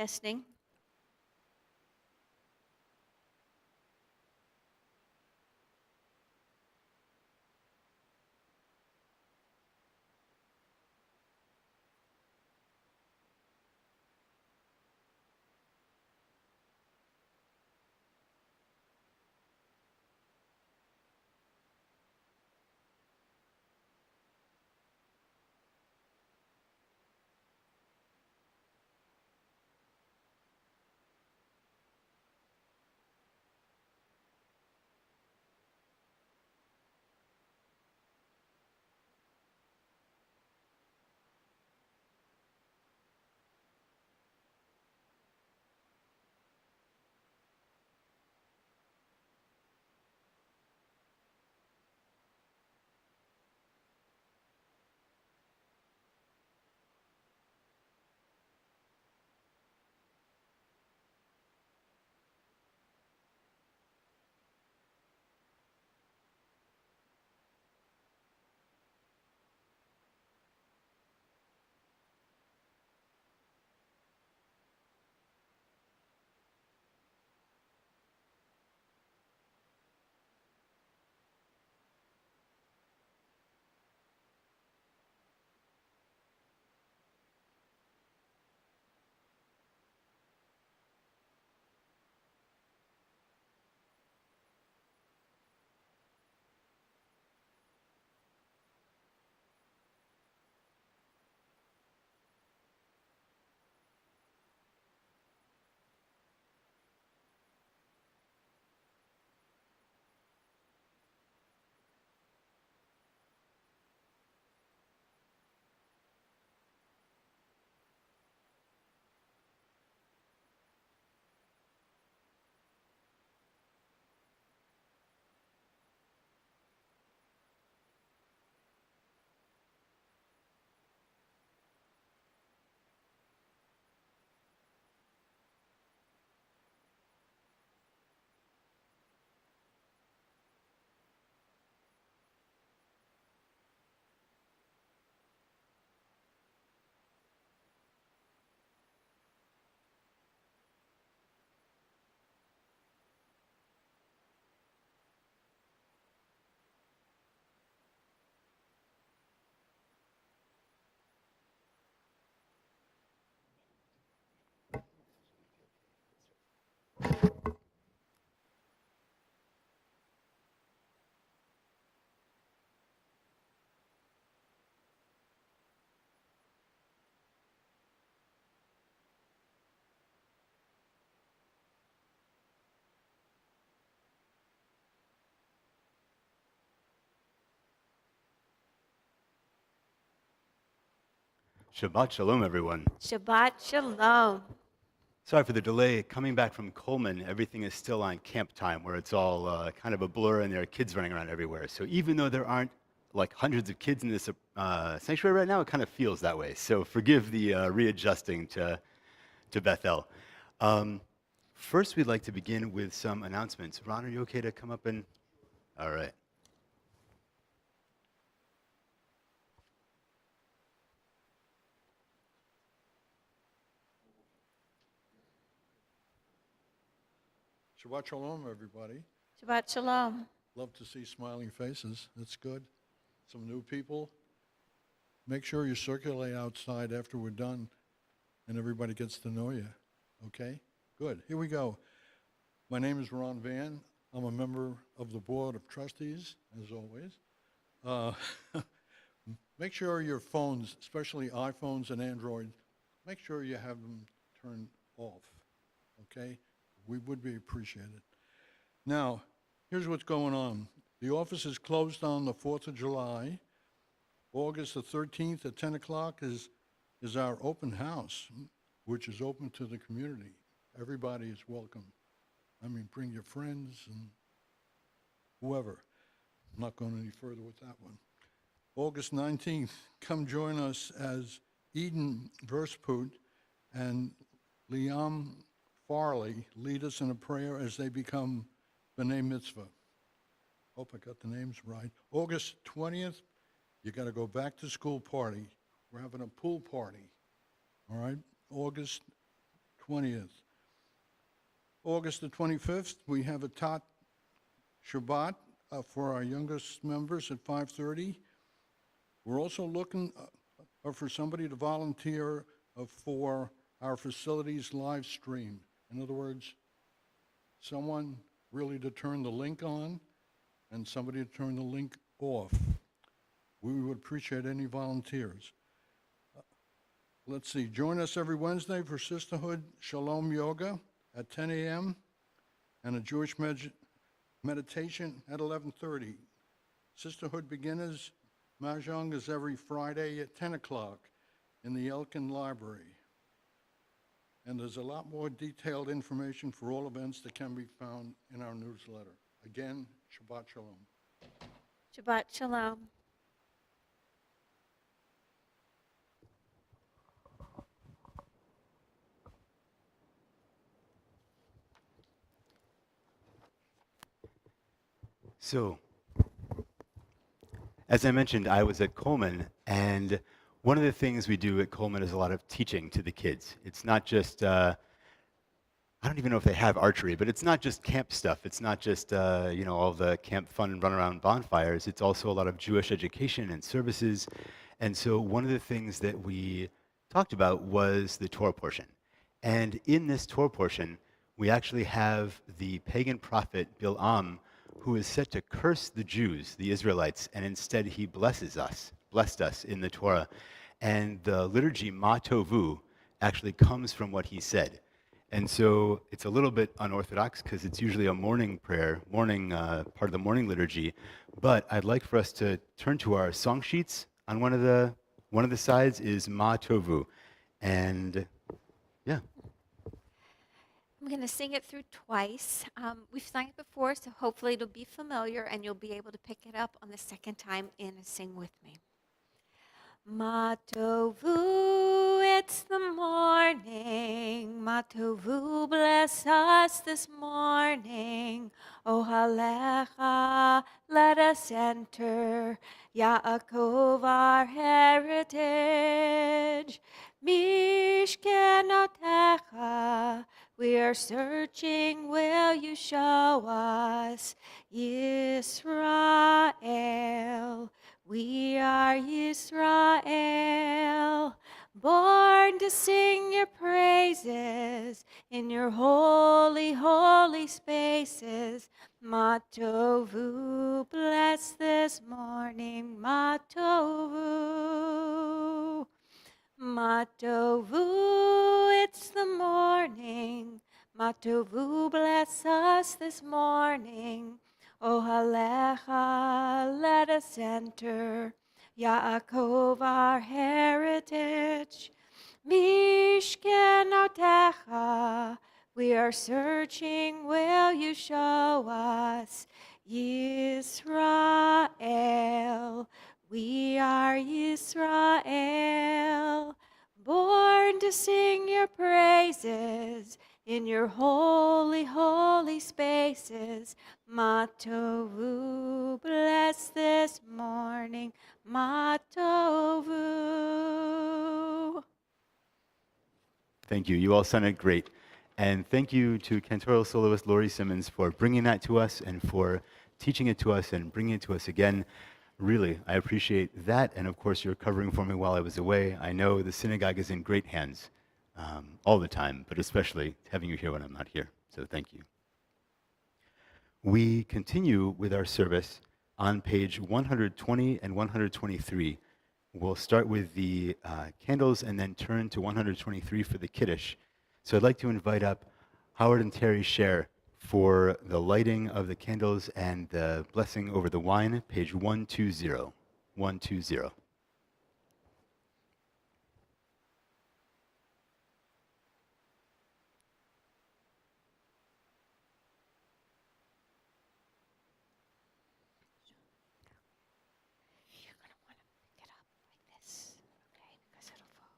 Testing. Shabbat Shalom, everyone. Shabbat Shalom. Sorry for the delay. Coming back from Coleman, everything is still on camp time, where it's all kind of a blur and there are kids running around everywhere. So even though there aren't like hundreds of kids in this sanctuary right now, it kind of feels that way. So forgive the readjusting to Bethel. Um, First, we'd like to begin with some announcements. Ron, are you okay to come up and? All right. Shabbat Shalom, everybody. Shabbat Shalom. Love to see smiling faces. That's good. Some new people. Make sure you circulate outside after we're done and everybody gets to know you. Okay? Good. Here we go. My name is Ron Van. I'm a member of the Board of Trustees, as always. Uh, make sure your phones, especially iPhones and Android, make sure you have them turned off. Okay? We would be appreciated. Now, here's what's going on. The office is closed on the 4th of July. August the 13th at 10 o'clock is our open house, which is open to the community. Everybody is welcome. I mean, bring your friends and whoever. I'm not going any further with that one. August 19th, come join us as Eden Versput and Liam Farley lead us in a prayer as they become B'nai Mitzvah. Hope I got the names right. August 20th, you got to go back to school party. We're having a pool party. All right? August 20th. August the 25th, we have a tot Shabbat for our youngest members at 5:30. We're also looking for somebody to volunteer for our facilities live stream. In other words, someone really to turn the link on and somebody to turn the link off. We would appreciate any volunteers. Let's see, join us every Wednesday for Sisterhood Shalom Yoga at 10 a.m. and a Jewish meditation at 11:30. Sisterhood Beginners Mahjong is every Friday at 10 o'clock in the Elkin Library. And there's a lot more detailed information for all events that can be found in our newsletter. Again, Shabbat Shalom. Shabbat Shalom. So, as I mentioned, I was at Coleman, and one of the things we do at Coleman is a lot of teaching to the kids. It's not just, I don't even know if they have archery, but it's not just camp stuff. It's not just, all the camp fun and run around bonfires. It's also a lot of Jewish education and services. And so one of the things that we talked about was the Torah portion. And in this Torah portion, we actually have the pagan prophet Bil'am, who is set to curse the Jews, the Israelites, and instead he blessed us in the Torah. And the liturgy Ma Tovu actually comes from what he said. And so it's a little bit unorthodox because it's usually a morning prayer, part of the morning liturgy. But I'd like for us to turn to our song sheets. On one of the sides is Ma Tovu. And yeah. I'm going to sing it through twice. We've sung it before, so hopefully it'll be familiar and you'll be able to pick it up on the second time in and sing with me. Matovu, it's the morning. Matovu, bless us this morning. O Halecha, let us enter. Yaakov, our heritage. Mishkenotecha, we are searching, will you show us? Yisrael, we are Yisrael, born to sing your praises in your holy, holy spaces. Matovu, bless this morning, Matovu. Matovu, it's the morning. Matovu, bless us this morning. O Halecha, let us enter. Yaakov, our heritage. Mishkenotecha, we are searching, will you show us? Yisrael, we are Yisrael, born to sing your praises in your holy, holy spaces. Matovu, bless this morning. Matovu. Thank you. You all sounded great. And thank you to cantorial soloist Laurie Simmons for bringing that to us and for teaching it to us and bringing it to us again. Really, I appreciate that. And of course, you're covering for me while I was away. I know the synagogue is in great hands all the time, but especially having you here when I'm not here. So thank you. We continue with our service on page 120 and 123. We'll start with the candles and then turn to 123 for the Kiddush. So I'd like to invite up Howard and Terry Scher for the lighting of the candles and the blessing over the wine, page 120. 120. You're going to want to pick it up like this, okay, because it'll fall.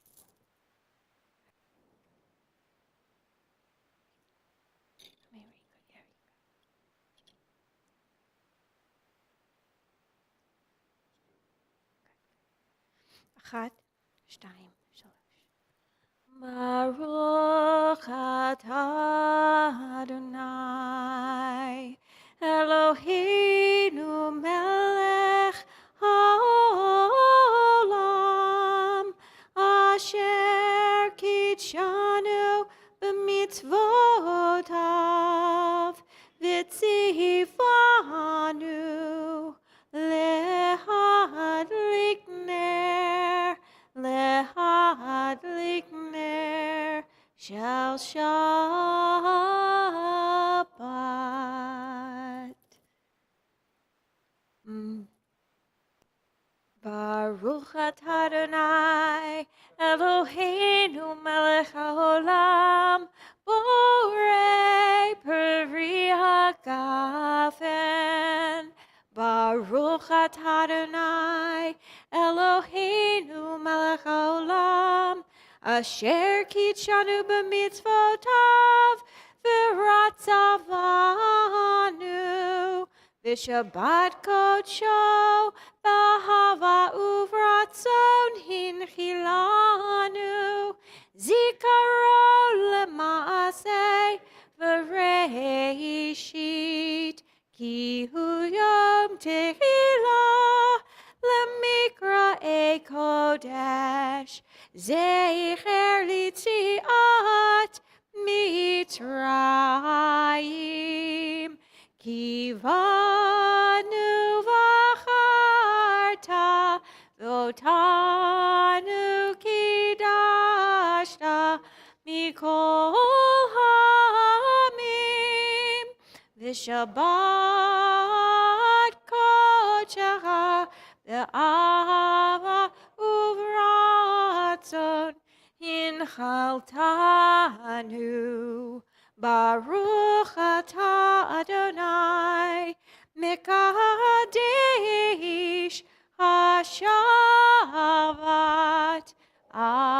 I'll sing. There you go. אחת, שתיים, שלוש. ברוך אתה אדוני אלוהינו מלך העולם אשר קידשנו במצוותיו וציוונו להדליק נר של שבת. ברוך אתה אדוני אלוהינו מלך העולם בורא פרי הגפן. ברוך אתה אדוני אלוהינו מלך העולם אשר קידשנו במצוותיו ורצבנו בשבת קודשו באהבה וברצון הנחילנו זיכרו למעשה וראשית כי הוא יום תחילה למקראי קודש זכר ליציאת מצרים כי בנו בחרת ואותנו קידשת מכל העמים ושבת קודשך באהבה וברצון הנחלתנו. ברוך אתה אדוני מקדש השבת. אמן.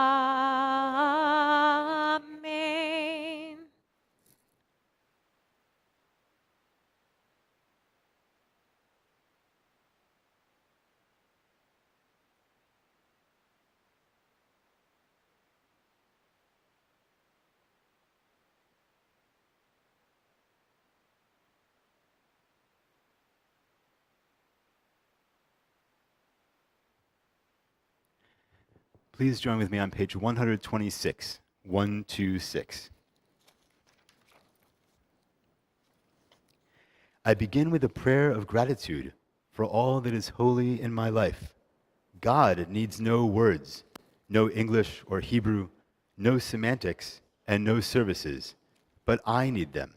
Please join with me on page 126, 126. I begin with a prayer of gratitude for all that is holy in my life. God needs no words, no English or Hebrew, no semantics, and no services, but I need them.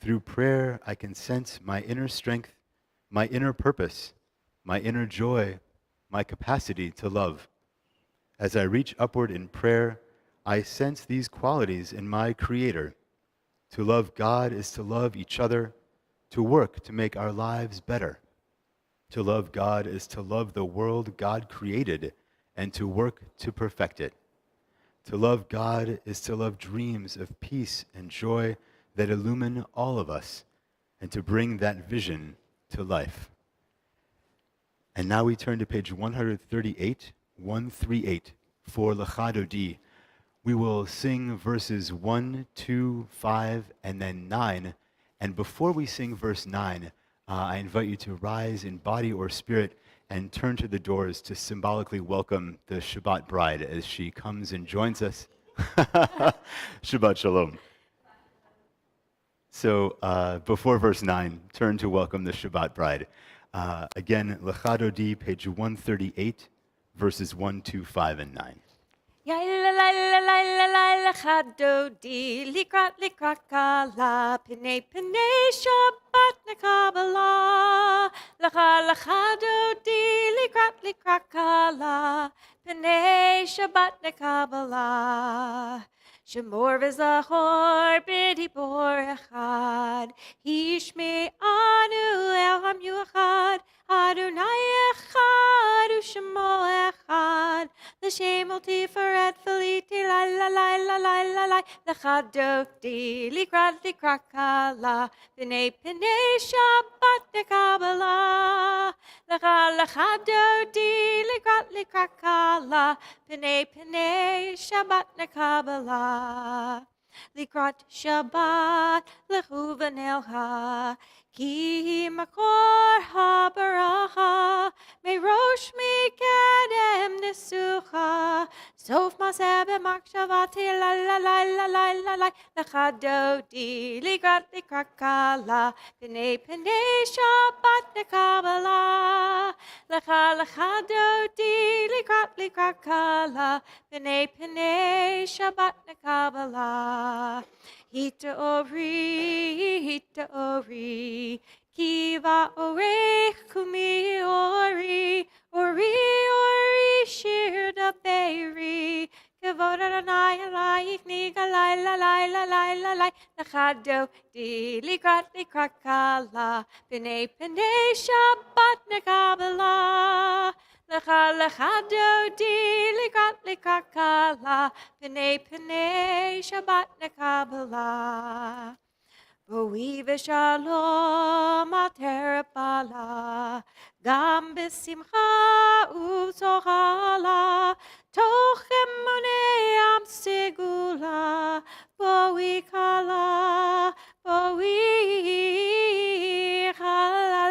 Through prayer, I can sense my inner strength, my inner purpose, my inner joy, my capacity to love. As I reach upward in prayer, I sense these qualities in my Creator. To love God is to love each other, to work to make our lives better. To love God is to love the world God created and to work to perfect it. To love God is to love dreams of peace and joy that illumine all of us and to bring that vision to life. And now we turn to page 138, 138 for Lecha Dodi. We will sing verses 1, 2, 5, and then 9. And before we sing verse 9, I invite you to rise in body or spirit and turn to the doors to symbolically welcome the Shabbat bride as she comes and joins us. Shabbat Shalom. So before verse 9, turn to welcome the Shabbat bride. Again, Lecha Dodi, page 138, verses 1, 2, 5, and 9. Lecha Dodi, likrat kala, pnei Shabbat nekabala. Lecha Dodi, likrat kala, pnei Shabbat nekabala. Shemor v'zachor b'dibor echad. Hishme'anu el ha'miuchad. Adonai echad u'shemo echad. L'shem ol tiferet v'liti la la la la la la la. L'chadoti likrat likrakala. B'nei p'nei Shabbat nekabala. L'chadoti likrat likrakala. P'nei p'nei Shabbat nekabala. Likrat Shabbat lechuvanelha. Ki makor ha-baracha. Merosh mikadem nesucha. Sof maseh b'makshavati la la la la la la la. L'chadoti likrat likrakala. P'nei p'nei Shabbat nekabala. L'chadoti likrat likrakala. P'nei p'nei Shabbat nekabala. Hita ori, kiva orech kumi ori, shir da beiri, kavod Adonai alayich niga lai la lai la lai la lai, l'chado di likrat likrakala, p'nei p'nei Shabbat nekabala. L'chado di likrat likrakala, p'nei p'nei Shabbat nekabala. V'oi v'shalom aterpala, gam b'simcha u'zohala, toch emunei am segula, v'oi kala,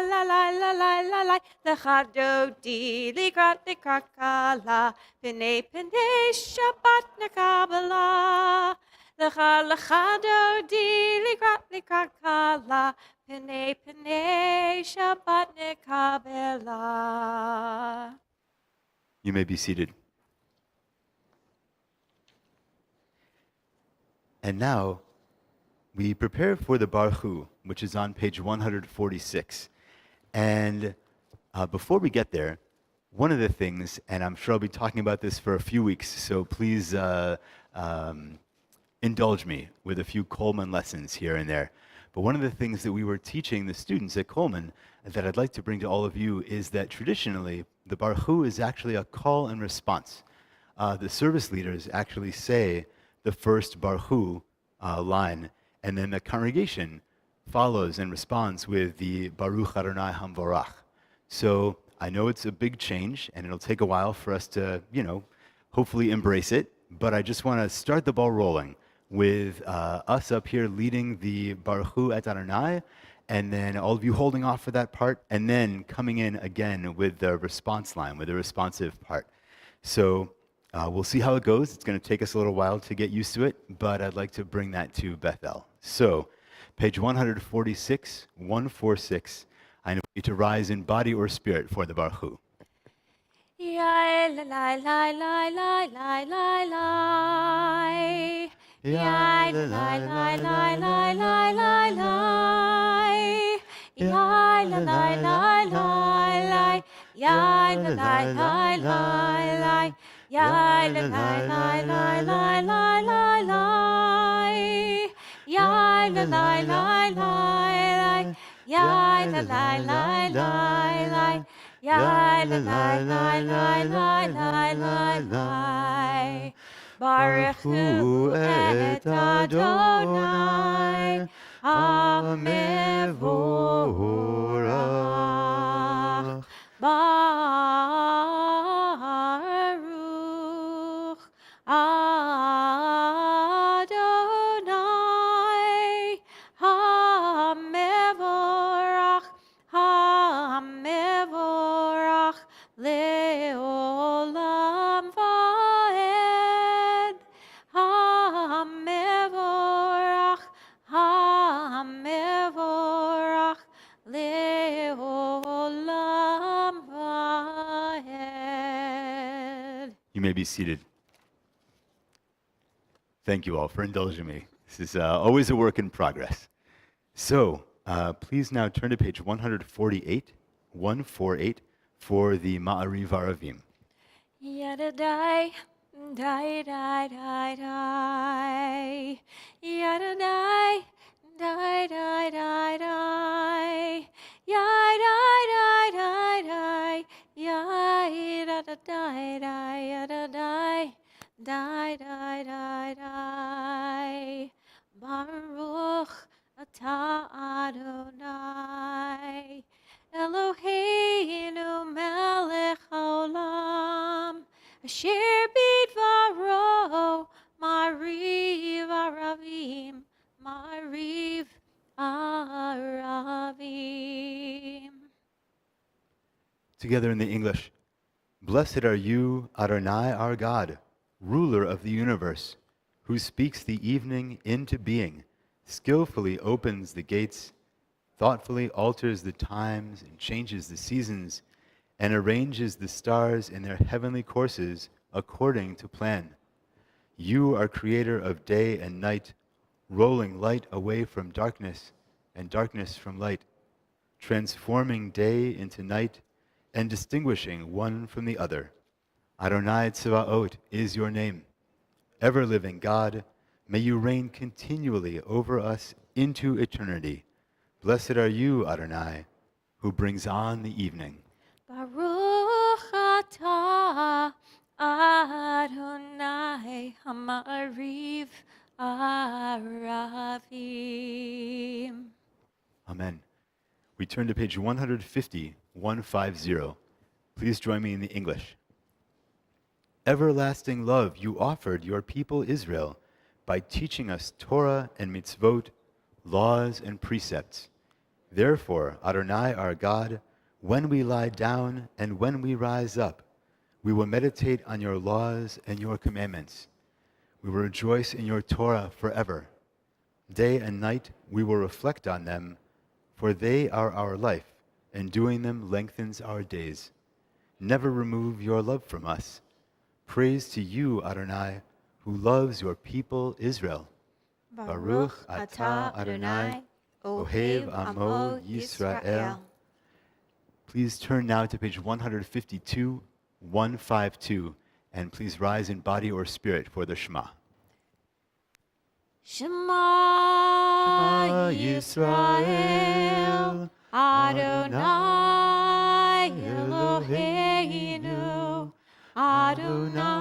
la la la la la la, l'chadoti likrat likrakala, p'nei p'nei Shabbat nekabala. L'chadoti likrat likrakala, p'nei p'nei Shabbat nekabela. You may be seated. And now, we prepare for the Baruch, which is on page 146. And before we get there, one of the things, and I'm sure I'll be talking about this for a few weeks, so please indulge me with a few Coleman lessons here and there. But one of the things that we were teaching the students at Coleman that I'd like to bring to all of you is that traditionally, the Baruch is actually a call and response. The service leaders actually say the first Baruch line, and then the congregation follows and responds with the Baruch Adonai Hamvorach. So I know it's a big change, and it'll take a while for us to, hopefully embrace it, but I just want to start the ball rolling with us up here leading the Baruch et Adonai, and then all of you holding off for that part, and then coming in again with the response line, with the responsive part. So we'll see how it goes. It's going to take us a little while to get used to it, but I'd like to bring that to Bethel. So, page 146, 146, I invite you to rise in body or spirit for the Baruch. Yai la la la la la la la la. Yai la la la la la la la la. Yai la la la la la. Yai la la la la la. Yai la la la la la la la la. Yai la la la la la. Yai la la la la la. Yai la la la la la la la la. Baruch hu et Adonai HaMevorach. Baruch Adonai HaMevorach. HaMevorach le'olam va'ed. HaMevorach, HaMevorach le'olam va'ed. You may be seated. Thank you all for indulging me. This is always a work in progress. So, please now turn to page 148, 148, for the Ma'ariv Aravim. Yadadai Die, die, die, die. Yada, die. Die, die, die, die. Yai, die, die, die, die. Yai, da, da, die, die, yada, die. Die, die, die, die. Baruch atah Adonai. Eloheinu melech haolam. Asher bidvaro mariv aravim, mariv aravim. Together in the English. Blessed are you, Adonai our God, ruler of the universe, who speaks the evening into being, skillfully opens the gates, thoughtfully alters the times and changes the seasons, and arranges the stars in their heavenly courses according to plan. You are creator of day and night, rolling light away from darkness and darkness from light, transforming day into night and distinguishing one from the other. Adonai Tzevaot is your name. Ever-living God, may you reign continually over us into eternity. Blessed are you, Adonai, who brings on the evening. Baruch atah Adonai hamariv aravim. Amen. We turn to page 150, 150. Please join me in the English. Everlasting love you offered your people Israel by teaching us Torah and mitzvot, laws and precepts. Therefore, Adonai our God, when we lie down and when we rise up, we will meditate on your laws and your commandments. We will rejoice in your Torah forever. Day and night we will reflect on them, for they are our life, and doing them lengthens our days. Never remove your love from us. Praise to you, Adonai, who loves your people Israel. Baruch atah Adonai, Ohev Amo Yisrael. Please turn now to page 152, 152, and please rise in body or spirit for the Shema. Shema Yisrael, Adonai Eloheinu, Adonai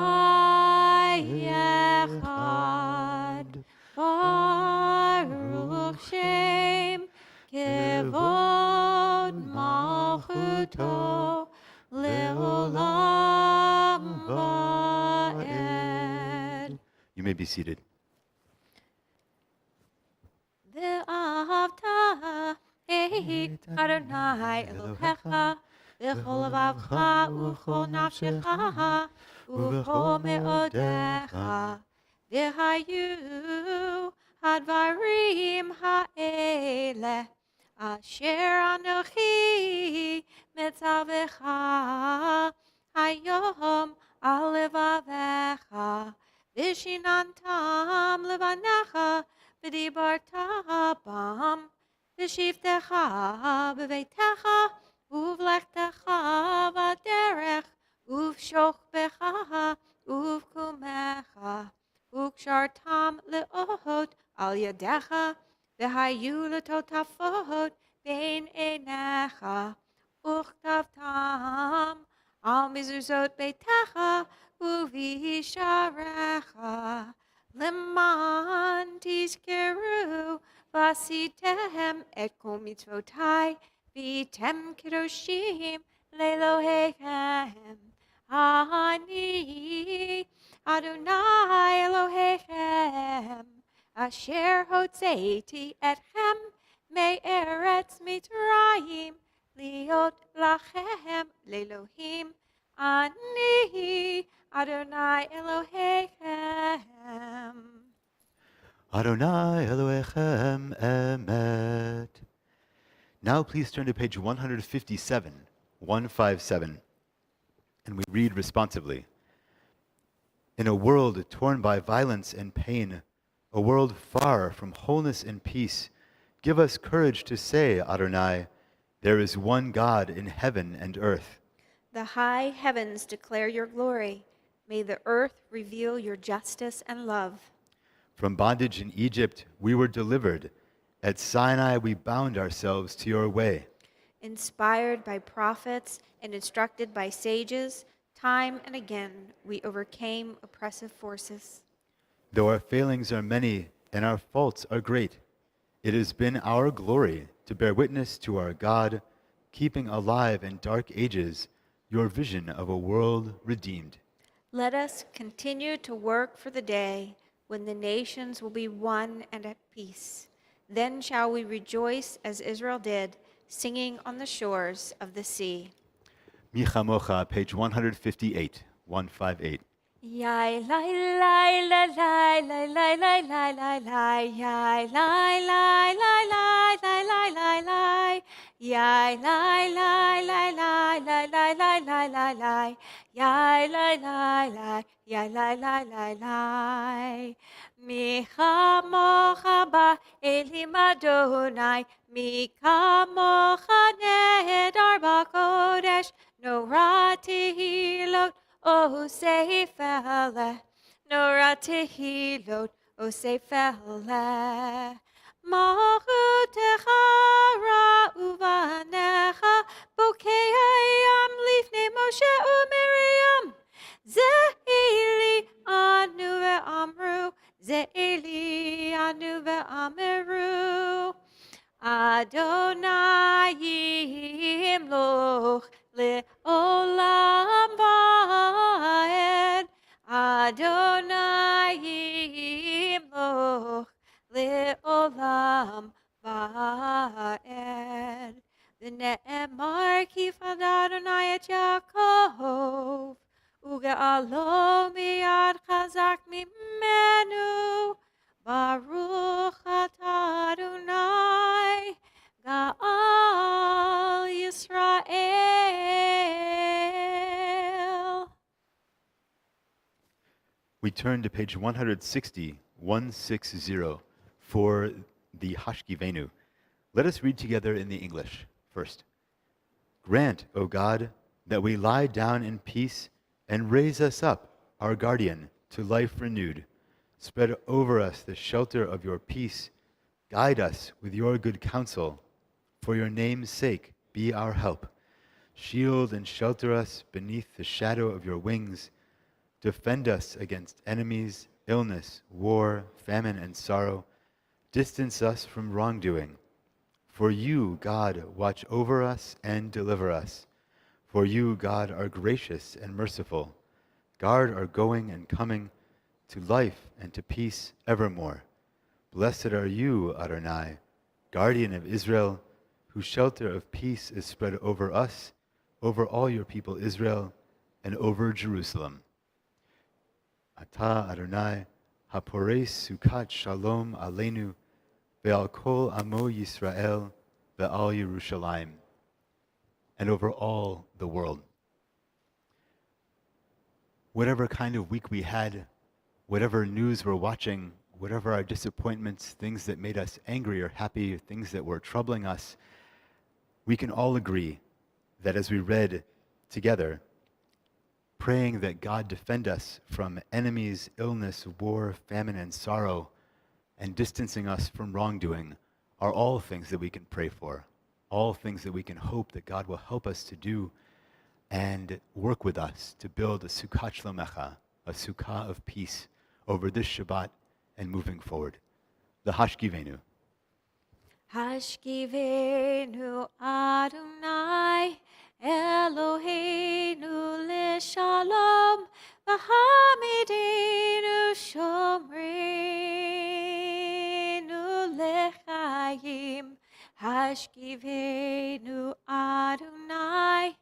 Echad, Baruch Shem, Kevod Malchuto, Leolam Va'ed. You may be seated. ואהבת את אדוני אלוהיך בכל לבבך ובכל נפשך ובכל מאודיך. והיו הדברים האלה אשר אנוכי מצווך היום על לבביך ושיננתם לבניך ודיברת בם, ושבתך בביתך, ובלכתך בדרך, ובשוכבך, ובקומך, וקשרתם לאות על ידיך, והיו לטוטפות בין עיניך, וכתבתם על מזוזות ביתך, ובשעריך. למען תזכרו ועשיתם את כל מצוותי והייתם קדושים לאלוהיכם. אני אדוני אלוהיכם אשר הוצאתי אתכם מארץ מצרים להיות לכם לאלוהים. אני Adonai Elohechem. Adonai Elohechem Emet. Now please turn to page 157, 157, and we read responsively. In a world torn by violence and pain, a world far from wholeness and peace, give us courage to say, Adonai, there is one God in heaven and earth. The high heavens declare your glory. May the earth reveal your justice and love. From bondage in Egypt we were delivered. At Sinai we bound ourselves to your way. Inspired by prophets and instructed by sages, time and again we overcame oppressive forces. Though our failings are many and our faults are great, it has been our glory to bear witness to our God, keeping alive in dark ages your vision of a world redeemed. Let us continue to work for the day when the nations will be one and at peace. Then shall we rejoice as Israel did, singing on the shores of the sea. Michamocha, page 158, 158. Yai lai lai la lai lai lai lai lai lai lai yai lai lai lai lai lai lai lai lai yai lai lai lai lai lai lai lai lai lai lai yai lai lai lai yai lai lai lai lai mi chamocha ba elim Adonai mi chamocha nehedar bakodesh no ratihilot O say fella, no ratihilot, O say fella. Mahutecha ra'uvanecha, bokeyayam lifnei Moshe u'Miriam. Ze'eli anu ve'amru, ze'eli anu ve'amru. Adonai yimloch le'olam va'ed. Adonai yimloch le'olam va'ed. V'ne'emar kifad Adonai et Yaakov uge'alo miyad chazak mimenu. Baruch atah Adonai, Ga'al Yisrael. We turn to page 160, 160, for the Hashkivenu. Let us read together in the English first. Grant, O God, that we lie down in peace and raise us up, our guardian, to life renewed. Spread over us the shelter of your peace. Guide us with your good counsel. For your name's sake, be our help. Shield and shelter us beneath the shadow of your wings. Defend us against enemies, illness, war, famine, and sorrow. Distance us from wrongdoing. For you, God, watch over us and deliver us. For you, God, are gracious and merciful. Guard our going and coming to life and to peace evermore. Blessed are you, Adonai, guardian of Israel, whose shelter of peace is spread over us, over all your people Israel, and over Jerusalem. Ata Adonai, hapores sukat shalom aleinu, ve'al kol amo Yisrael, ve'al Yerushalayim, and over all the world. Whatever kind of week we had, whatever news we're watching, whatever our disappointments, things that made us angry or happy, things that were troubling us, we can all agree that as we read together, praying that God defend us from enemies, illness, war, famine, and sorrow, and distancing us from wrongdoing, are all things that we can pray for, all things that we can hope that God will help us to do and work with us to build a Sukkot Shlomecha, a Sukkah of peace, over this Shabbat and moving forward. The Hashkivenu. Hashkivenu Adonai Eloheinu l'shalom v'hamidenu shomrenu l'chaim. Hashkivenu Adonai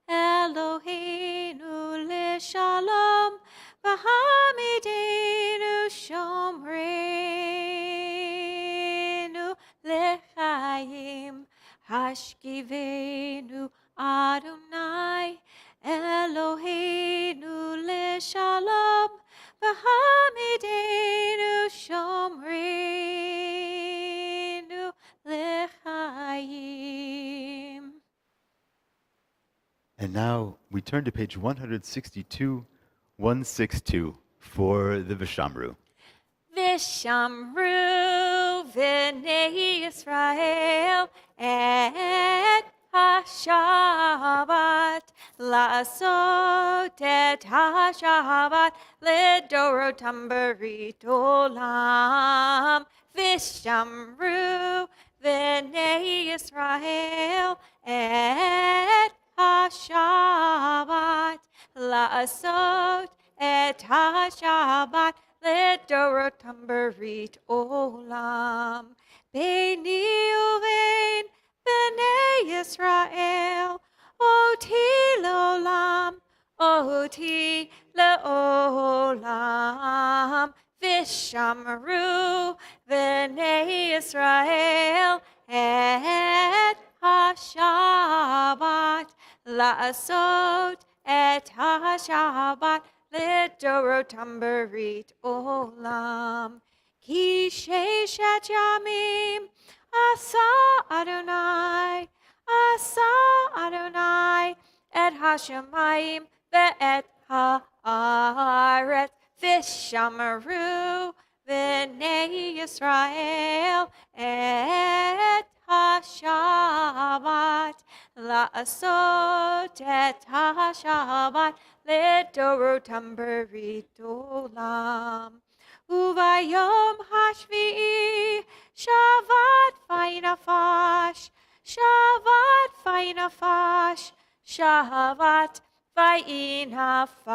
Eloheinu l'shalom v'hamidenu shomrenu l'chaim. Hashkivenu Adonai Eloheinu l'shalom v'hamidenu shomrenu l'chaim. And now we turn to page 162, 162 for the Vishamru. Vishamru v'nei Yisrael et HaShabbat la'asot et HaShabbat lidorotam berit olam. Vishamru v'nei Yisrael et HaShabbat la'asot et HaShabbat לדורותם ברית עולם. ביני ובין בני ישראל, אותי לעולם, אותי לעולם. ושמרו בני ישראל את השבת, לעשות את השבת לדורותם ברית עולם. כי ששת ימים עשה אדוני את השמיים ואת הארץ, ושמרו בני ישראל את השבת, לעשות את השבת לדורותם ברית עולם. וביום השביעי שבת וינפש, שבת וינפש, שבת וינפש.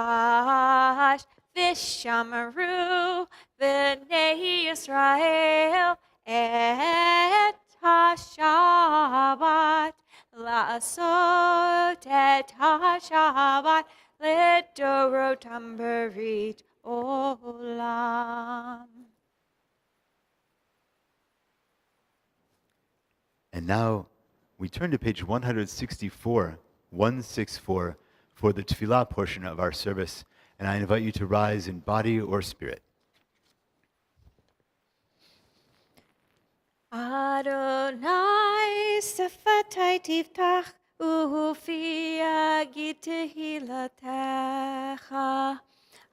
ושמרו בני ישראל את השבת, לעשות את השבת לדורותם ברית עולם. And now we turn to page 164 for the tefillah portion of our service, and I invite you to rise in body or spirit. Adonai sefetai tiftach ufi yagid tehilatecha.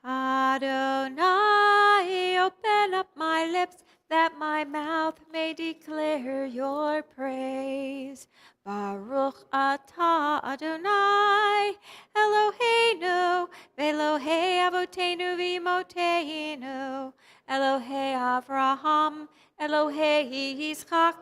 Adonai, open up my lips that my mouth may declare your praise. Baruch atah Adonai, Eloheinu, Elohei Avoteinu v'Imoteinu, Elohei Avraham, Elohei Yitzchak,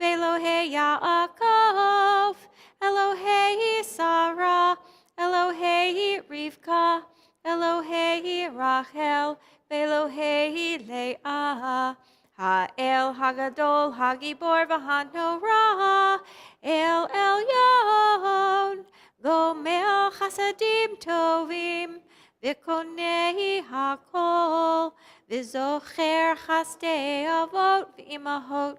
Elohei Yaakov, Elohei Sarah, Elohei Rivka, Elohei Rachel, Elohei Leah, Ha'el Hagadol, Hagibor v'Hanorah, El Elyon, Gomel Chasadim Tovim, V'konei Hakol, V'zocher Chasdei Avot v'Imahot,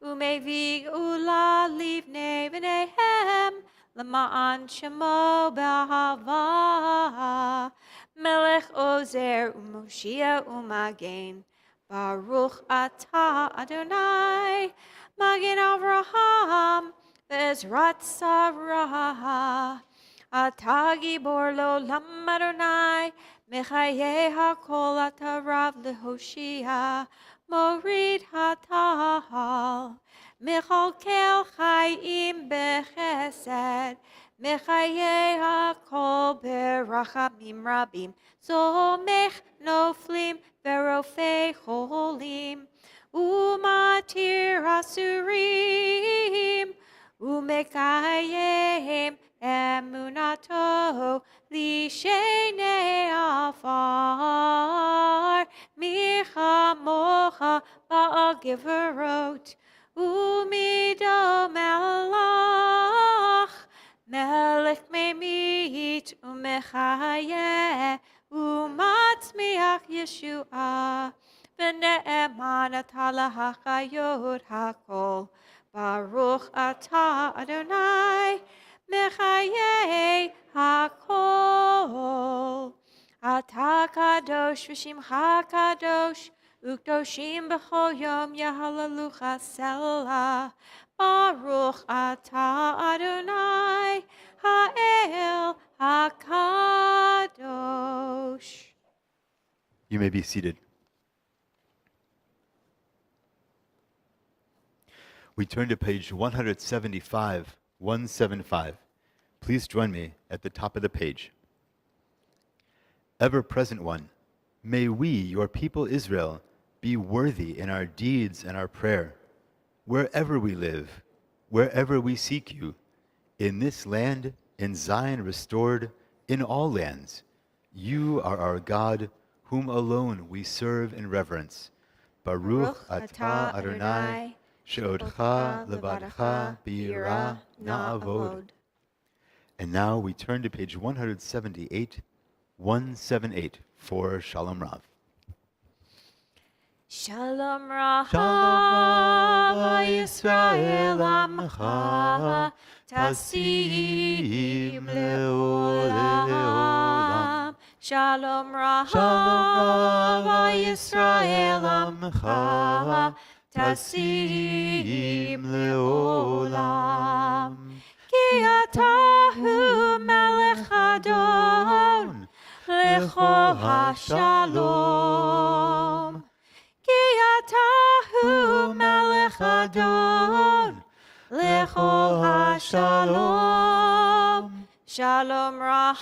U'mevig Ula Livnei V'nehem, L'ma'an Shemo B'ahava, Melech Ozer U'Moshia U'Magen, Baruch atah Adonai, Magen Avraham, Bezrat Sarah, Atah Gibor L'olam Adonai, Mechayeh HaKol Atah Rav Lehoshia, Morid HaTahal, Mechalkel Chayim Bechesed, Mechayeh HaKol Berachamim Rabim, Zomech Noflim Verofei Cholim, Umatir Asurim, Umekayem Emunato, Lishene Afar, Micha Mocha Baal Giverot, Umido Melach, Melech Memit, Umechayeh, Umatzmiach Yeshua, V'ne'eman atah lahachayot hakol, Baruch atah Adonai, Mechayeh hakol. Atah kadosh v'shimcha kadosh, Ukdoshim b'chol yom yahalalucha selah. Baruch atah Adonai, Ha'el HaKadosh. You may be seated. We turn to page 175, 175. Please join me at the top of the page. Ever-present one, may we, your people Israel, be worthy in our deeds and our prayer, wherever we live, wherever we seek you, in this land, in Zion restored, in all lands. You are our God, whom alone we serve in reverence. Baruch atah Adonai, she'odcha levadcha b'yirah na'avod. And now we turn to page 178, 178 for Shalom Rav. Shalom Rav Yisrael Amcha Tasim Leolam. Shalom Rav Yisrael Amcha Tasim Leolam. Ki atahu melech adon lechol hashalom. Ki atahu melech adon lechol hashalom. Shalom Rav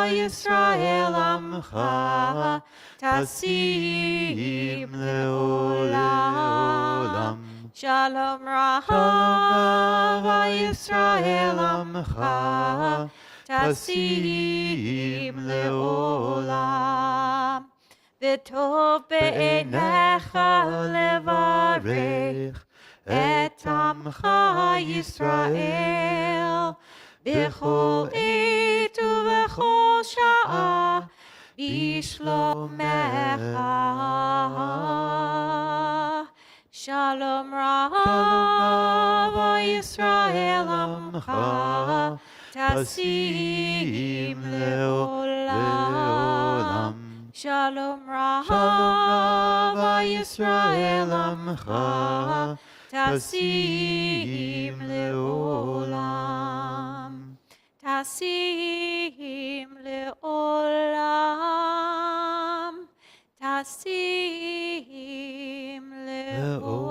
Yisrael Amcha Tasim Leolam. Shalom Rav Yisrael Amcha Tasim Leolam. V'tov be'enecha levarech et amcha Yisrael b'chol עת ובכל שעה בשלומך. Shalom Rav Yisrael Amcha Tasim Leolam. Shalom Rav Yisrael Amcha Tasim Leolam. Tasim Leolam. Tasim Leolam.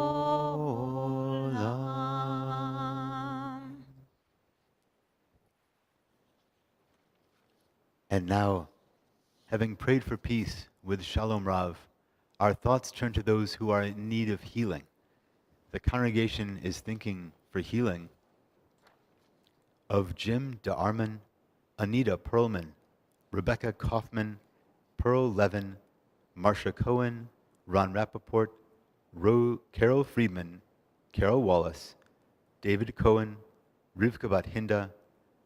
And now, having prayed for peace with Shalom Rav, our thoughts turn to those who are in need of healing. The congregation is thinking for healing of Jim DeArmond, Anita Perlman, Rebecca Kaufman, Pearl Levin, Marcia Cohen, Ron Rappaport, Carol Friedman, Carol Wallace, David Cohen, Rivka Bat Hinda,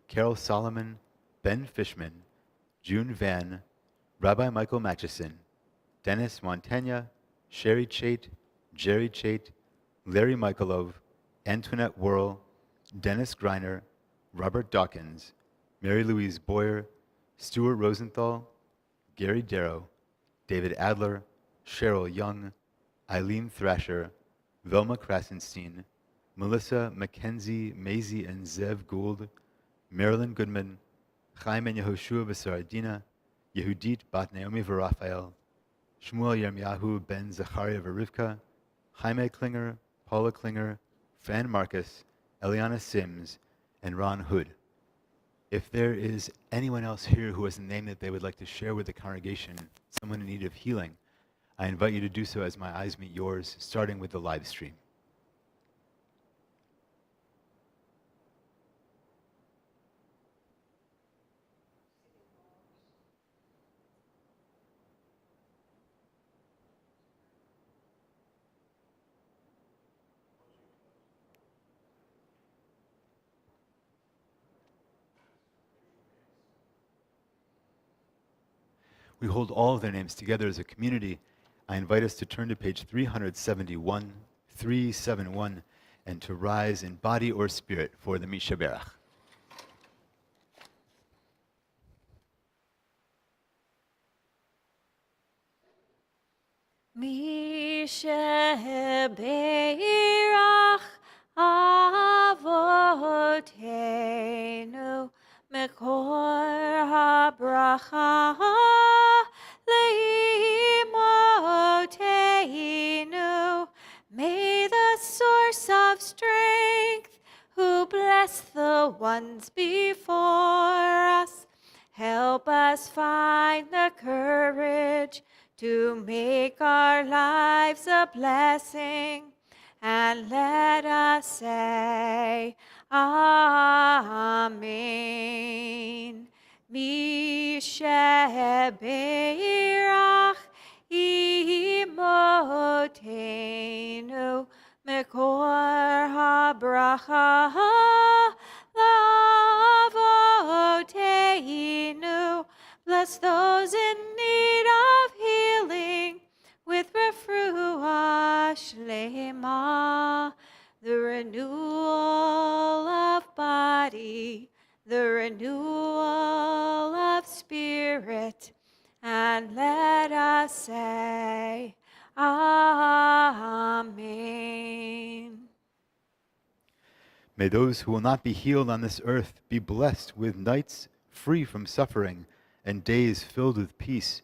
Carol Solomon, Ben Fishman, June Van, Rabbi Michael Matchison, Dennis Montagna, Sherry Chait, Jerry Chait, Larry Michaelov, Antoinette Worrell, Dennis Greiner, Robert Dawkins, Mary Louise Boyer, Stuart Rosenthal, Gary Darrow, David Adler, Cheryl Young, Eileen Thrasher, Velma Krasenstein, Melissa Mackenzie, Maisie and Zev Gould, Marilyn Goodman, Chaim and Yehoshua B'Saradina, Yehudit Bat Naomi V'Raphael, Shmuel Yirmiyahu Ben Zachariah V'Rivka, Jaime Klinger, Paula Klinger, Fran Marcus, Eliana Sims, and Ron Hood. If there is anyone else here who has a name that they would like to share with the congregation, someone in need of healing, I invite you to do so as my eyes meet yours, starting with the live stream. We hold all of their names together as a community. I invite us to turn to page 371, 371, and to rise in body or spirit for the Mishaberach. Mishaberach Avoteinu ones before us. Help us find the courage to make our lives a blessing, and let us say, Amen. Mishebeirach imotenu mekor habracha lavoteinu. Bless those in need of healing with refuah shlema, the renewal of body, the renewal of spirit, and let us say, Amen. May those who will not be healed on this earth be blessed with nights free from suffering and days filled with peace.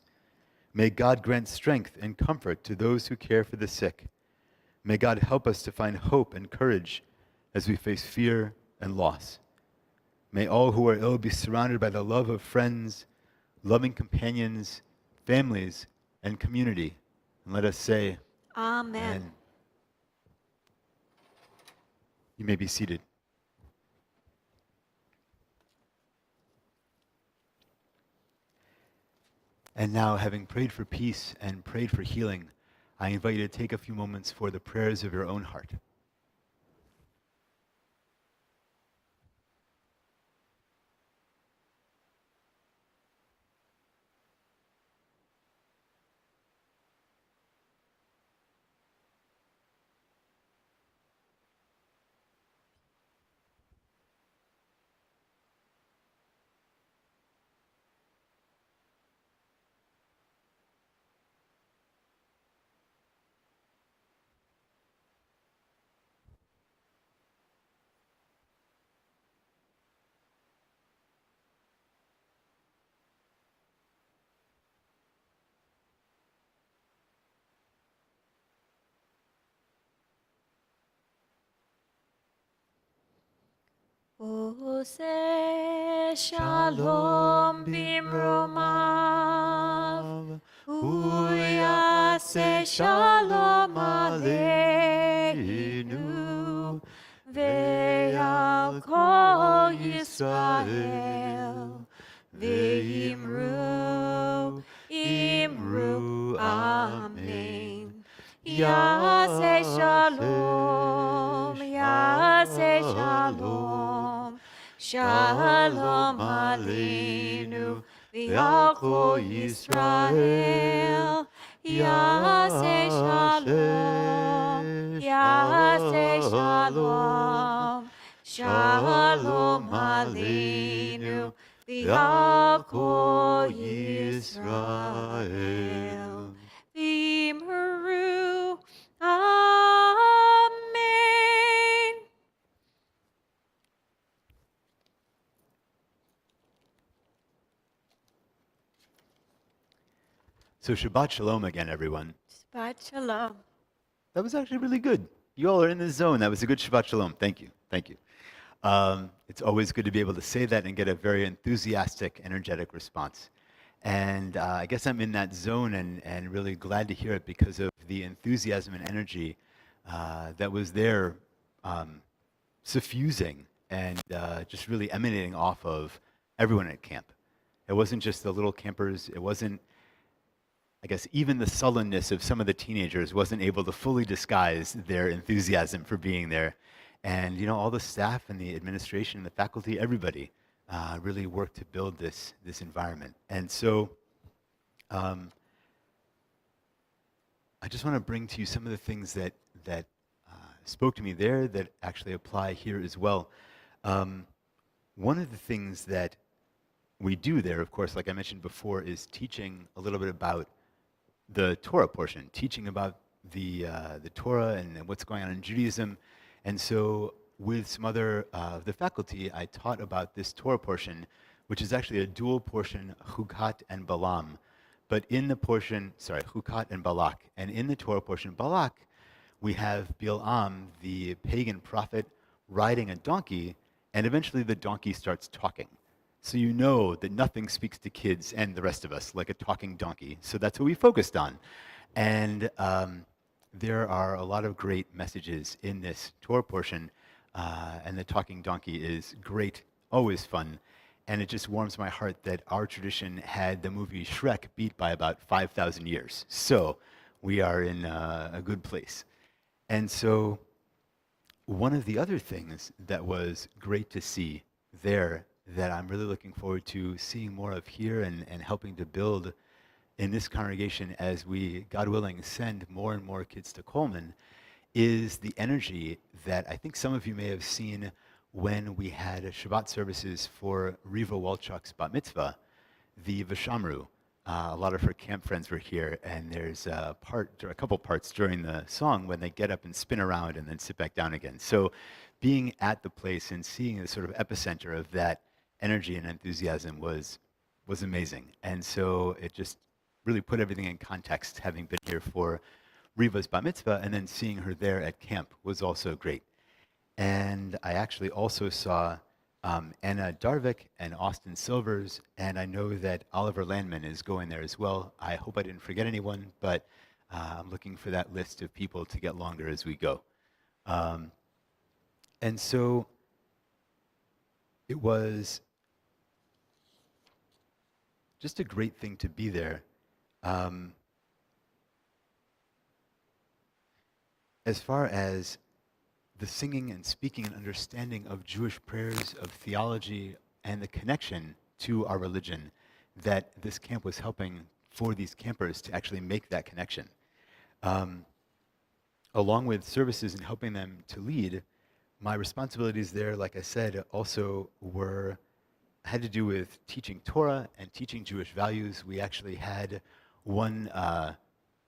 May God grant strength and comfort to those who care for the sick. May God help us to find hope and courage as we face fear and loss. May all who are ill be surrounded by the love of friends, loving companions, families, and community. And let us say, Amen. You may be seated. And now, having prayed for peace and prayed for healing, I invite you to take a few moments for the prayers of your own heart. Ose shalom bimromav, uyase shalom aleinu, ve'al kol Yisrael, ve'imru, imru, amen. Yase shalom, yase shalom, shalom aleinu, v'al kol Yisrael. Yase shalom, yase shalom, shalom aleinu, v'al kol Yisrael. V'imru, amen. So Shabbat Shalom again, everyone. Shabbat shalom. That was actually really good. You all are in the zone. That was a good Shabbat Shalom. Thank you. Thank you. It's always good to be able to say that and get a very enthusiastic, energetic response. And I guess I'm in that zone and really glad to hear it because of the enthusiasm and energy that was there suffusing and just really emanating off of everyone at camp. It wasn't just the little campers. It wasn't, I guess, even the sullenness of some of the teenagers wasn't able to fully disguise their enthusiasm for being there. And, you know, all the staff and the administration and the faculty, everybody really worked to build this environment. And so I just want to bring to you some of the things that spoke to me there that actually apply here as well. One of the things that we do there, of course, like I mentioned before, is teaching a little bit about the Torah portion, teaching about the Torah and what's going on in Judaism. And so with some other of the faculty, I taught about this Torah portion, which is actually a dual portion, Chukat and Balaam. But in the portion, Chukat and Balak. And in the Torah portion, Balak, we have Bilam, the pagan prophet, riding a donkey, And eventually the donkey starts talking. So you know that nothing speaks to kids and the rest of us like a talking donkey. So that's what we focused on. And there are a lot of great messages in this Torah portion. And the talking donkey is great, always fun. And it just warms my heart that our tradition had the movie Shrek beat by about 5,000 years. So we are in a good place. And so one of the other things that was great to see there that I'm really looking forward to seeing more of here and helping to build in this congregation as we, God willing, send more and more kids to Coleman is the energy that I think some of you may have seen when we had Shabbat services for Riva Walchuk's bat mitzvah, the Vishamru. A lot of her camp friends were here, and there's a couple parts during the song when they get up and spin around and then sit back down again. So being at the place and seeing the sort of epicenter of that energy and enthusiasm was amazing. And so it just really put everything in context, having been here for Riva's bat mitzvah, and then seeing her there at camp was also great. And I actually also saw Anna Darvik and Austin Silvers, and I know that Oliver Landman is going there as well. I hope I didn't forget anyone, but I'm looking for that list of people to get longer as we go. And so it was just a great thing to be there. As far as the singing and speaking and understanding of Jewish prayers, of theology, and the connection to our religion, that this camp was helping for these campers to actually make that connection. Along with services and helping them to lead, my responsibilities there, like I said, also had to do with teaching Torah and teaching Jewish values. We actually had one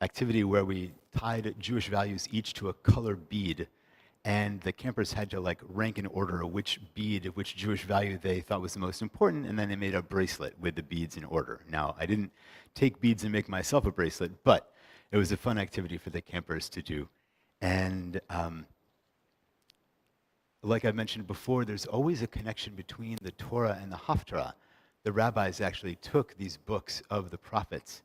activity where we tied Jewish values each to a color bead, and the campers had to rank in order which bead, which Jewish value they thought was the most important, and then they made a bracelet with the beads in order. Now, I didn't take beads and make myself a bracelet, but it was a fun activity for the campers to do. And like I mentioned before, there's always a connection between the Torah and the Haftarah. The rabbis actually took these books of the prophets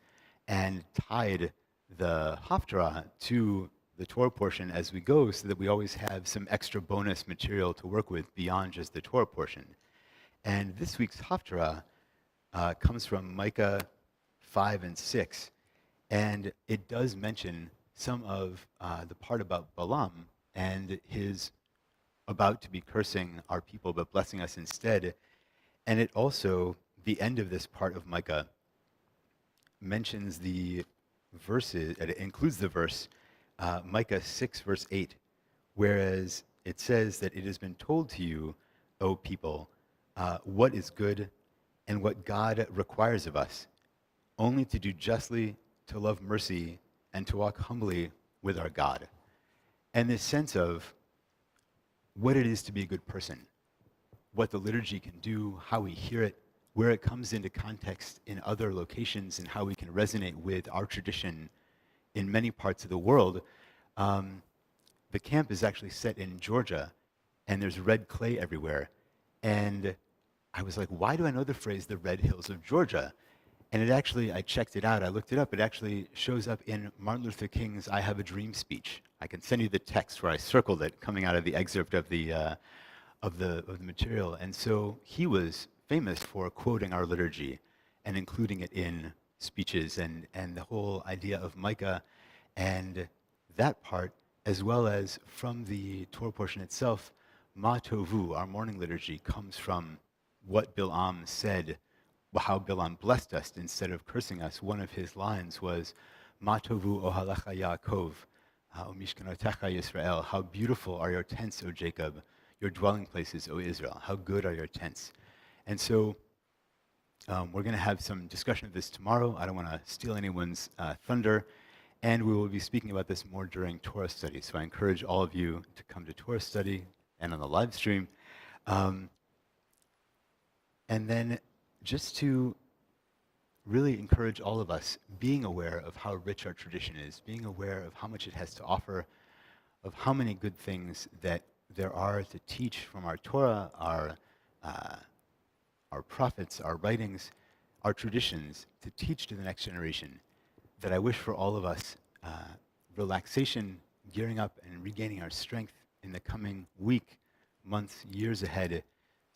and tied the Haftarah to the Torah portion as we go, so that we always have some extra bonus material to work with beyond just the Torah portion. And this week's Haftarah comes from Micah 5 and 6, and it does mention some of the part about Balaam and his about to be cursing our people but blessing us instead. And it also, the end of this part of Micah, mentions the verses, it includes the verse Micah 6, verse 8, whereas it says that it has been told to you, O people, what is good and what God requires of us, only to do justly, to love mercy, and to walk humbly with our God. And this sense of what it is to be a good person, what the liturgy can do, how we hear it, where it comes into context in other locations, and how we can resonate with our tradition in many parts of the world. The camp is actually set in Georgia, and there's red clay everywhere. And I was like, why do I know the phrase, the Red Hills of Georgia? And it actually, I checked it out, I looked it up, it actually shows up in Martin Luther King's I Have a Dream speech. I can send you the text where I circled it coming out of the excerpt of the material. And so he was famous for quoting our liturgy and including it in speeches, and the whole idea of Micah and that part, as well as from the Torah portion itself, Ma Tovu, our morning liturgy, comes from what Bilam said, how Bilam blessed us instead of cursing us. One of his lines was, Ma Tovu ohalecha Yaakov, u'mishkanotecha Yisrael. How beautiful are your tents, O Jacob, your dwelling places, O Israel. How good are your tents. And so we're going to have some discussion of this tomorrow. I don't want to steal anyone's thunder. And we will be speaking about this more during Torah study. So I encourage all of you to come to Torah study and on the live stream. And then just to really encourage all of us, being aware of how rich our tradition is, being aware of how much it has to offer, of how many good things that there are to teach from our Torah, our prophets, our writings, our traditions, to teach to the next generation, that I wish for all of us relaxation, gearing up, and regaining our strength in the coming week, months, years ahead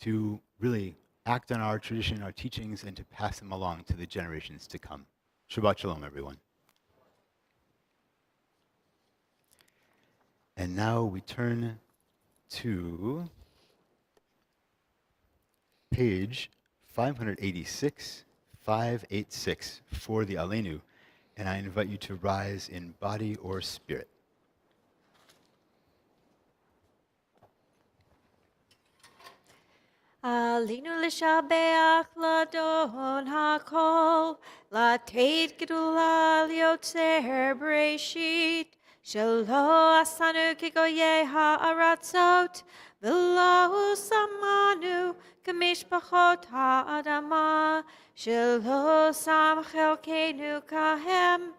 to really act on our tradition, our teachings, and to pass them along to the generations to come. Shabbat Shalom, everyone. And now we turn to page 586, 586 for the Aleinu. And I invite you to rise in body or spirit. עלינו לשבח לאדון הכל, לתת גדולה ליוצר בראשית, שלא עשנו כגויי הארצות, ולא שמנו כמשפחות האדמה, שלא שם חלקנו כהם,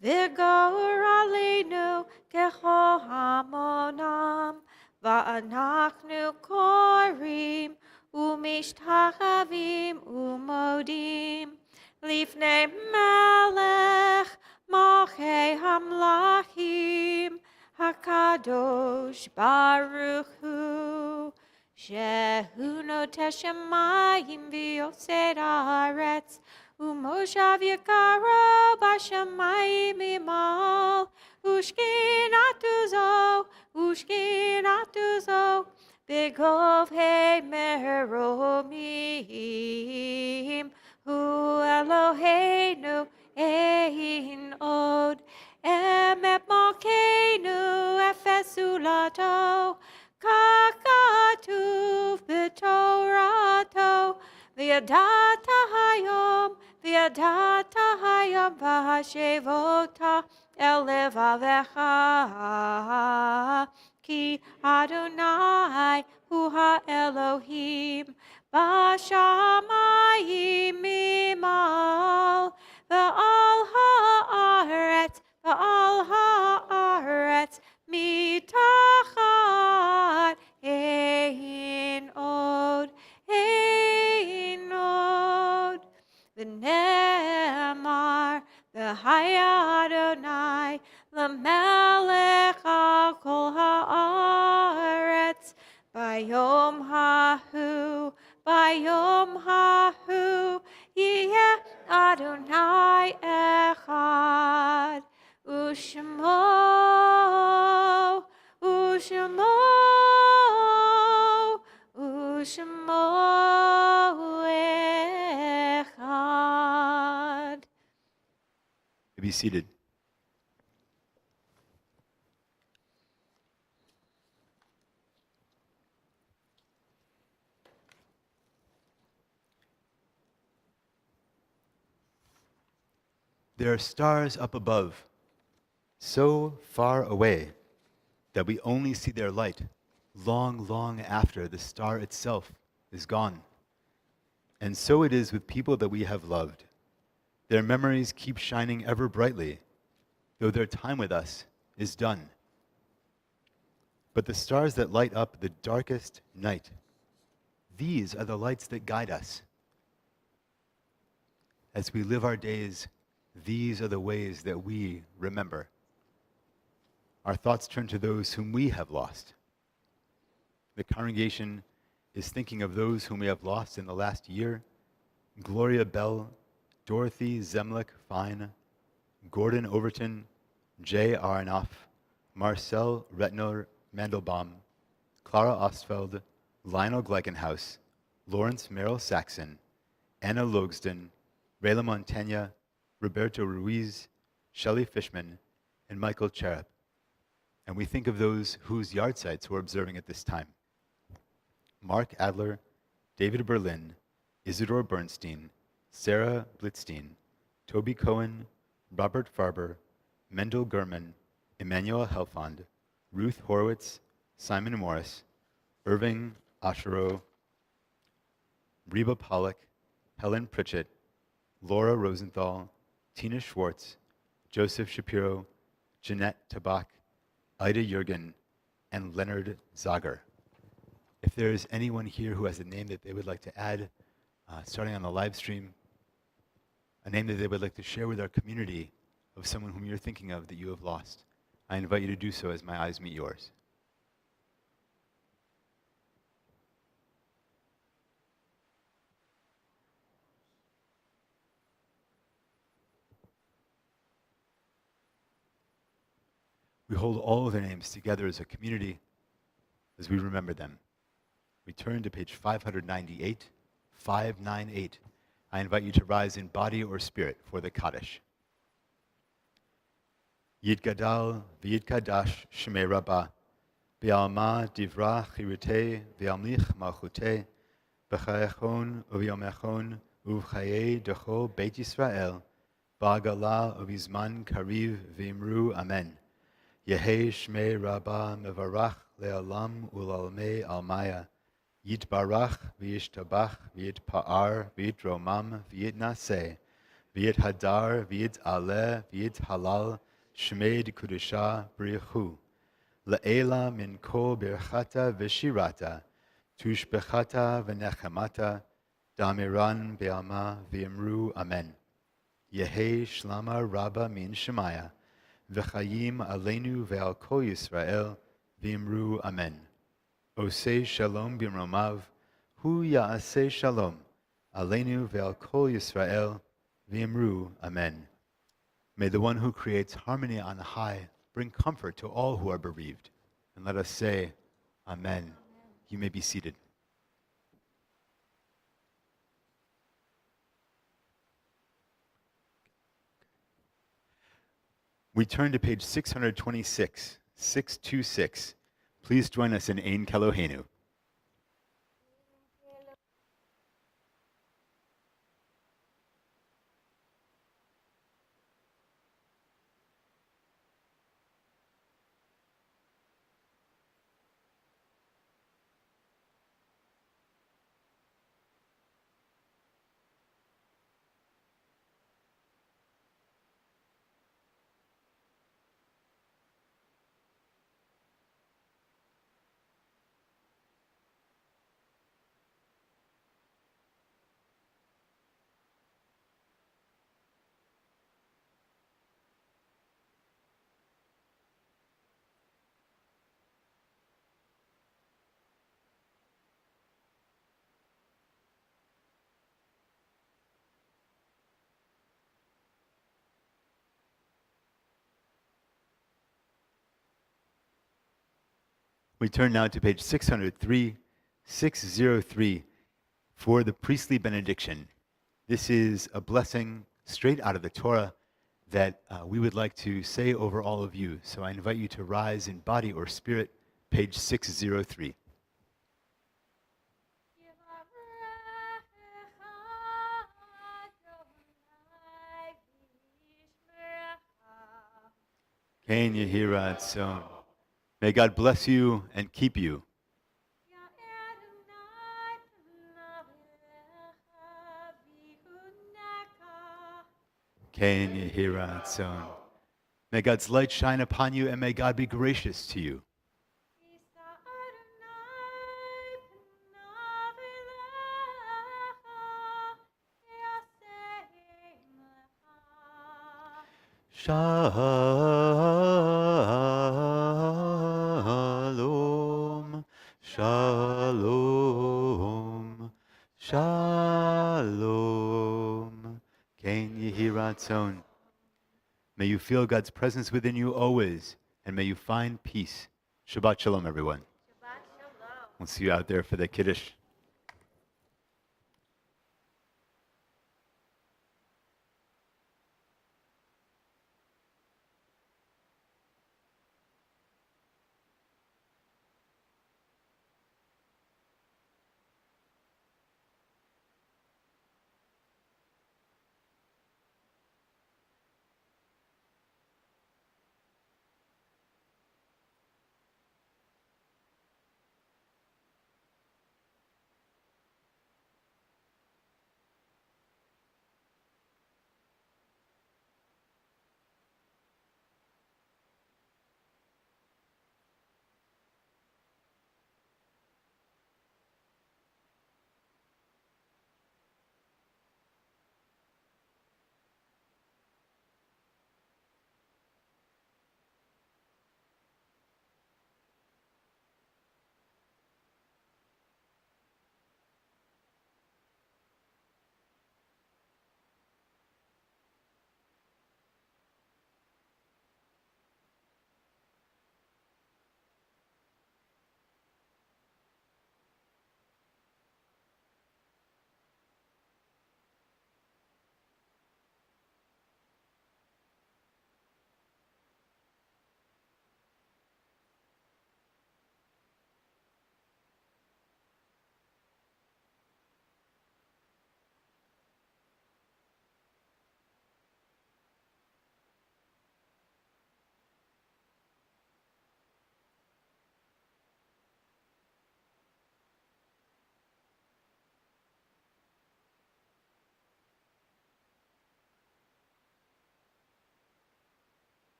וגורלנו ככל המונם, ואנחנו קוראים ומשתחווים ומודים לפני מלך מלכי המלכים הקדוש ברוך הוא, שהוא נוטה שמיים ויוסד הארץ, ומושב יקרו בשמיים ממעל, ושכינתו זו בגובהי מרומים, הוא אלוהינו אין עוד, אמת מלכנו אפס זולתו, כך כתוב בתורתו, וידעת היום והשבות אל לבבך, כי אדוני הוא האלוהים בשמיים ממעל, ועל הארץ מתחת אין עוד, ונאמר והיה אדוני למלך על כל הארץ, ביום ההוא יהיה אדוני אחד, ושמו אחד. Be seated. There are stars up above, so far away that we only see their light long, long after the star itself is gone. And so it is with people that we have loved. Their memories keep shining ever brightly, though their time with us is done. But the stars that light up the darkest night, these are the lights that guide us. As we live our days, these are the ways that we remember. Our thoughts turn to those whom we have lost. The congregation is thinking of those whom we have lost in the last year: Gloria Bell, Dorothy Zemlick Fine, Gordon Overton, Jay Aronoff, Marcel Retner Mandelbaum, Clara Ostfeld, Lionel Gleichenhaus, Lawrence Merrill Saxon, Anna Logsden, Rayla Montaigne, Roberto Ruiz, Shelley Fishman, and Michael Cherub. And we think of those whose yahrzeits we're observing at this time: Mark Adler, David Berlin, Isidore Bernstein, Sarah Blitzstein, Toby Cohen, Robert Farber, Mendel Gurman, Emmanuel Helfand, Ruth Horowitz, Simon Morris, Irving Ashero, Reba Pollack, Helen Pritchett, Laura Rosenthal, Tina Schwartz, Joseph Shapiro, Jeanette Tabak, Ida Jurgen, and Leonard Zager. If there is anyone here who has a name that they would like to add, starting on the live stream, a name that they would like to share with our community of someone whom you're thinking of that you have lost, I invite you to do so as my eyes meet yours. We hold all of their names together as a community as we remember them. We turn to page 598, 598. I invite you to rise in body or spirit for the Kaddish. Yitgadal v'yitkadash shemei Rabbah, B'alma divra chirutei v'amlich malchutei, B'chayechon u'v'yomechon u'v'chayei dechol Beit Yisrael, Ba'agala u'v'zman kariv v'imru Amen. Yehei shmei Rabbah mevarach le'olam u'lalmei almaya, Yitbarach v'yishtabach v'yitpa'ar v'yitromam v'yitnaseh, v'yithadar v'yitaleh v'yithalal shmei d'kudusha b'richu. Le'ela min kol birchata v'shirata, tushbechata v'nechemata, damiran be'alma v'imru Amen. Yehei shlama rabba min shemaya, v'chayim aleinu ve'al kol Yisrael, v'imru Amen. Osei shalom b'mromav, hu ya'aseh shalom, aleinu ve'al kol Yisrael, v'imru Amen. May the one who creates harmony on high bring comfort to all who are bereaved. And let us say, Amen. You may be seated. We turn to page 626, 626. Please join us in Ein Kelohenu. We turn now to page 603, 603, for the priestly benediction. This is a blessing straight out of the Torah that we would like to say over all of you. So I invite you to rise in body or spirit, page 603. Ken Yehirat Son. May God bless you and keep you. Ken Yehirat Son. May God's light shine upon you and may God be gracious to you. Shalom, shalom, shalom. Ken Yehi Ratzon. May you feel God's presence within you always, and may you find peace. Shabbat shalom, everyone. Shabbat shalom. We'll see you out there for the Kiddush.